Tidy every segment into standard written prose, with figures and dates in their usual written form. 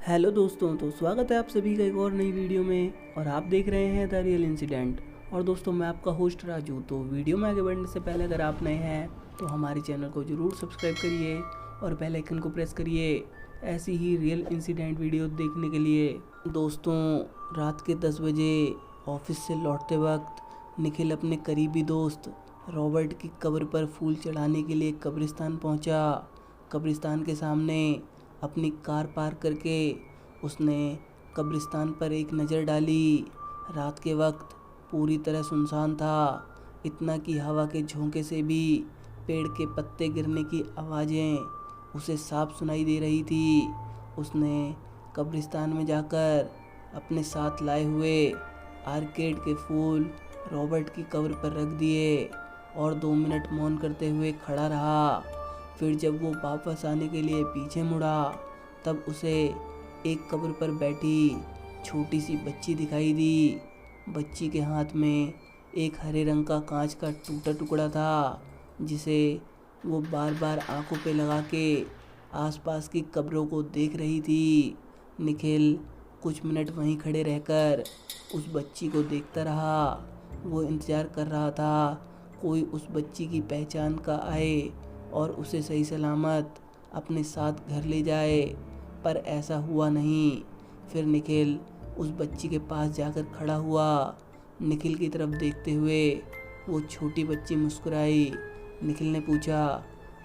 Hello दोस्तों, तो स्वागत है आप सभी का एक और नई वीडियो में। और आप देख रहे हैं द रियल इंसिडेंट। और दोस्तों, मैं आपका होस्ट राजू। तो वीडियो में आगे बढ़ने से पहले अगर आप नए हैं तो हमारे चैनल को ज़रूर सब्सक्राइब करिए और बेल आइकन को प्रेस करिए ऐसी ही रियल इंसिडेंट वीडियो देखने के लिए। दोस्तों, रात के 10 बजे ऑफिस से लौटते वक्त निखिल अपने करीबी दोस्त रॉबर्ट की कब्र पर फूल चढ़ाने के लिए कब्रिस्तान पहुंचा। कब्रिस्तान के सामने अपनी कार पार्क करके उसने कब्रिस्तान पर एक नज़र डाली। रात के वक्त पूरी तरह सुनसान था, इतना कि हवा के झोंके से भी पेड़ के पत्ते गिरने की आवाज़ें उसे साफ सुनाई दे रही थी। उसने कब्रिस्तान में जाकर अपने साथ लाए हुए आर्केड के फूल रॉबर्ट की कब्र पर रख दिए और 2 मिनट मौन करते हुए खड़ा रहा। फिर जब वो वापस आने के लिए पीछे मुड़ा तब उसे एक कब्र पर बैठी छोटी सी बच्ची दिखाई दी। बच्ची के हाथ में एक हरे रंग का कांच का टूटा टुकड़ा था जिसे वो बार बार आंखों पे लगा के आसपास की कब्रों को देख रही थी। निखिल कुछ मिनट वहीं खड़े रहकर उस बच्ची को देखता रहा। वो इंतज़ार कर रहा था कोई उस बच्ची की पहचान का आए और उसे सही सलामत अपने साथ घर ले जाए, पर ऐसा हुआ नहीं। फिर निखिल उस बच्ची के पास जाकर खड़ा हुआ। निखिल की तरफ देखते हुए वो छोटी बच्ची मुस्कुराई। निखिल ने पूछा,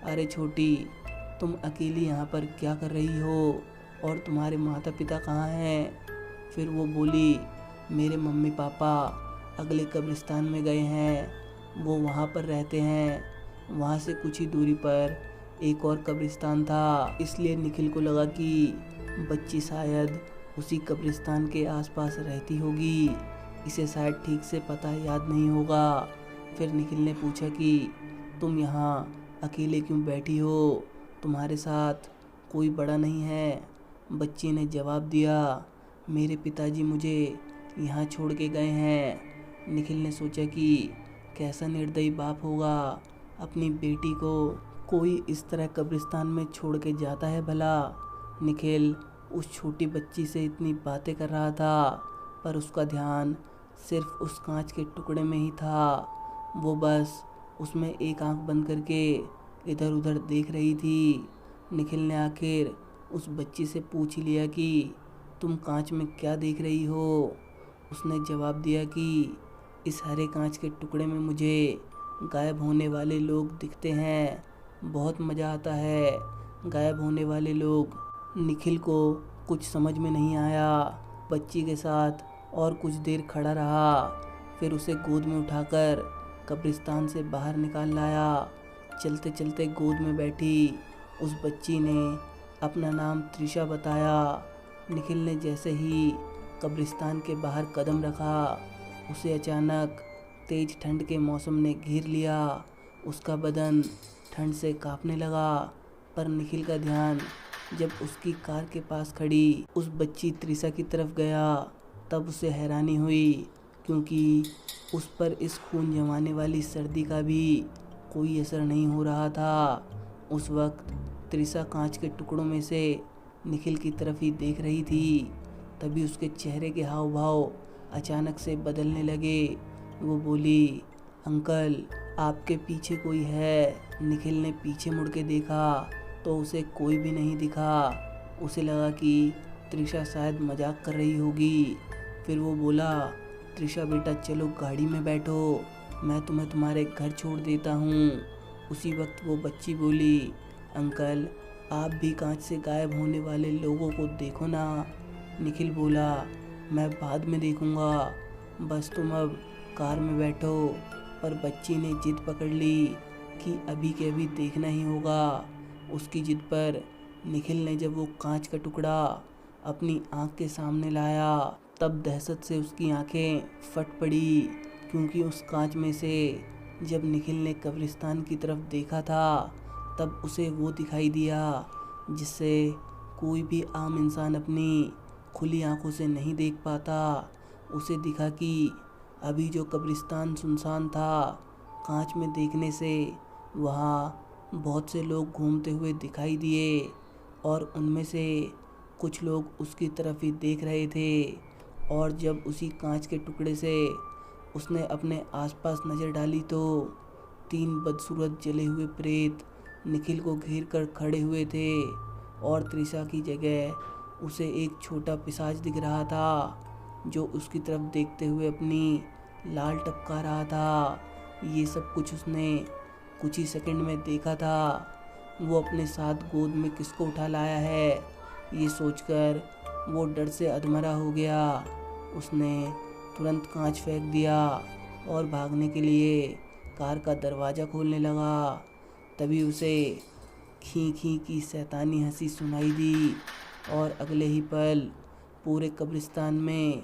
अरे छोटी, तुम अकेली यहाँ पर क्या कर रही हो और तुम्हारे माता पिता कहाँ हैं? फिर वो बोली, मेरे मम्मी पापा अगले कब्रिस्तान में गए हैं, वो वहाँ पर रहते हैं। वहाँ से कुछ ही दूरी पर एक और कब्रिस्तान था, इसलिए निखिल को लगा कि बच्ची शायद उसी कब्रिस्तान के आसपास रहती होगी। इसे शायद ठीक से पता याद नहीं होगा। फिर निखिल ने पूछा कि तुम यहाँ अकेले क्यों बैठी हो, तुम्हारे साथ कोई बड़ा नहीं है? बच्ची ने जवाब दिया, मेरे पिताजी मुझे यहाँ छोड़ के गए हैं। निखिल ने सोचा कि कैसा निर्दयी बाप होगा, अपनी बेटी को कोई इस तरह कब्रिस्तान में छोड़ के जाता है भला। निखिल उस छोटी बच्ची से इतनी बातें कर रहा था पर उसका ध्यान सिर्फ उस कांच के टुकड़े में ही था। वो बस उसमें एक आंख बंद करके इधर उधर देख रही थी। निखिल ने आखिर उस बच्ची से पूछ लिया कि तुम कांच में क्या देख रही हो? उसने जवाब दिया कि इस हरे कांच के टुकड़े में मुझे गायब होने वाले लोग दिखते हैं, बहुत मज़ा आता है गायब होने वाले लोग। निखिल को कुछ समझ में नहीं आया। बच्ची के साथ और कुछ देर खड़ा रहा, फिर उसे गोद में उठाकर कब्रिस्तान से बाहर निकाल लाया। चलते चलते गोद में बैठी उस बच्ची ने अपना नाम त्रिशा बताया। निखिल ने जैसे ही कब्रिस्तान के बाहर कदम रखा, उसे अचानक तेज ठंड के मौसम ने घेर लिया। उसका बदन ठंड से कांपने लगा, पर निखिल का ध्यान जब उसकी कार के पास खड़ी उस बच्ची त्रिशा की तरफ गया तब उसे हैरानी हुई, क्योंकि उस पर इस खून जमाने वाली सर्दी का भी कोई असर नहीं हो रहा था। उस वक्त त्रिशा कांच के टुकड़ों में से निखिल की तरफ ही देख रही थी। तभी उसके चेहरे के हाव भाव अचानक से बदलने लगे। वो बोली, अंकल, आपके पीछे कोई है। निखिल ने पीछे मुड़ के देखा तो उसे कोई भी नहीं दिखा। उसे लगा कि त्रिशा शायद मजाक कर रही होगी। फिर वो बोला, त्रिशा बेटा, चलो गाड़ी में बैठो, मैं तुम्हें तुम्हारे घर छोड़ देता हूँ। उसी वक्त वो बच्ची बोली, अंकल, आप भी कांच से गायब होने वाले लोगों को देखो ना। निखिल बोला, मैं बाद में देखूँगा, बस तुम अब कार में बैठो। पर बच्ची ने जिद पकड़ ली कि अभी के अभी देखना ही होगा। उसकी जिद पर निखिल ने जब वो कांच का टुकड़ा अपनी आंख के सामने लाया तब दहशत से उसकी आंखें फट पड़ी, क्योंकि उस कांच में से जब निखिल ने कब्रिस्तान की तरफ देखा था तब उसे वो दिखाई दिया जिससे कोई भी आम इंसान अपनी खुली आंखों से नहीं देख पाता। उसे दिखा कि अभी जो कब्रिस्तान सुनसान था, कांच में देखने से वहाँ बहुत से लोग घूमते हुए दिखाई दिए और उनमें से कुछ लोग उसकी तरफ ही देख रहे थे और जब उसी कांच के टुकड़े से उसने अपने आसपास नज़र डाली तो 3 बदसूरत जले हुए प्रेत निखिल को घेर कर खड़े हुए थे और त्रिशा की जगह उसे एक छोटा पिशाच दिख रहा था जो उसकी तरफ देखते हुए अपनी लाल टपका रहा था। ये सब कुछ उसने कुछ ही सेकंड में देखा था। वो अपने साथ गोद में किसको उठा लाया है ये सोचकर वो डर से अधमरा हो गया। उसने तुरंत कांच फेंक दिया और भागने के लिए कार का दरवाज़ा खोलने लगा। तभी उसे खी खी की शैतानी हंसी सुनाई दी और अगले ही पल पूरे कब्रिस्तान में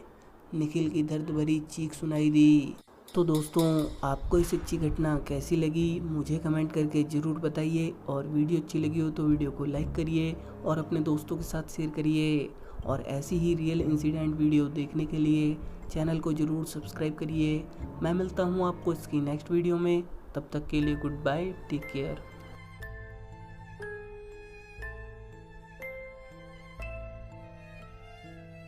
निखिल की दर्द भरी चीख सुनाई दी। तो दोस्तों, आपको इस सच्ची घटना कैसी लगी मुझे कमेंट करके ज़रूर बताइए और वीडियो अच्छी लगी हो तो वीडियो को लाइक करिए और अपने दोस्तों के साथ शेयर करिए और ऐसी ही रियल इंसिडेंट वीडियो देखने के लिए चैनल को ज़रूर सब्सक्राइब करिए। मैं मिलता हूँ आपको इसकी नेक्स्ट वीडियो में, तब तक के लिए गुड बाय, टेक केयर।